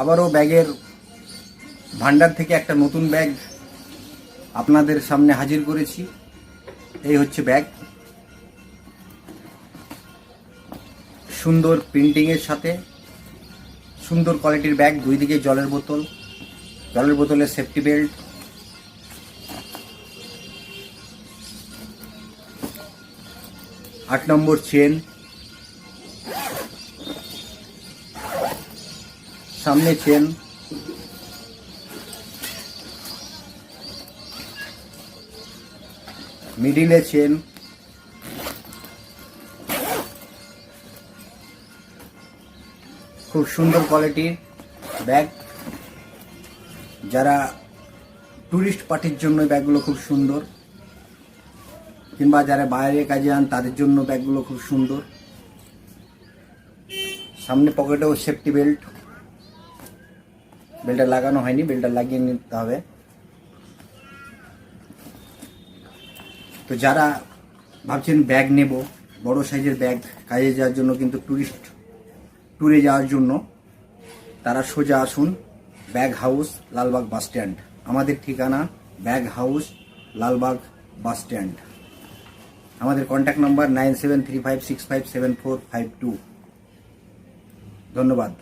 আবারও ব্যাগের ভান্ডার থেকে একটা নতুন ব্যাগ আপনাদের সামনে হাজির করেছি। এই হচ্ছে ব্যাগ, সুন্দর প্রিন্টিংয়ের সাথে সুন্দর কোয়ালিটির ব্যাগ। দুই দিকে জলের বোতলের সেফটি বেল্ট, আট নম্বর চেন, সামনে চেন, মিডিলে চেন, খুব সুন্দর কোয়ালিটির ব্যাগ। যারা ট্যুরিস্ট পার্টির জন্য ব্যাগগুলো খুব সুন্দর, কিংবা যারা বাইরে কাজে যান তাদের জন্য ব্যাগগুলো খুব সুন্দর। সামনে পকেটেও সেফটি বেল্ট, বেল্টটা লাগানো হয়নি, বেল্টটা লাগিয়ে নিতে হবে। তো যারা ভাবছেন ব্যাগ নেব, বড় সাইজের ব্যাগ কাজে যাওয়ার জন্য, কিন্তু ট্যুরিস্ট ট্যুরে যাওয়ার জন্য, তারা সোজা আসুন bag house, Lalbagh bus stand. আমাদের ঠিকানা bag house, Lalbagh bus stand. আমাদের কন্ট্যাক্ট নাম্বার 9735657452। ধন্যবাদ।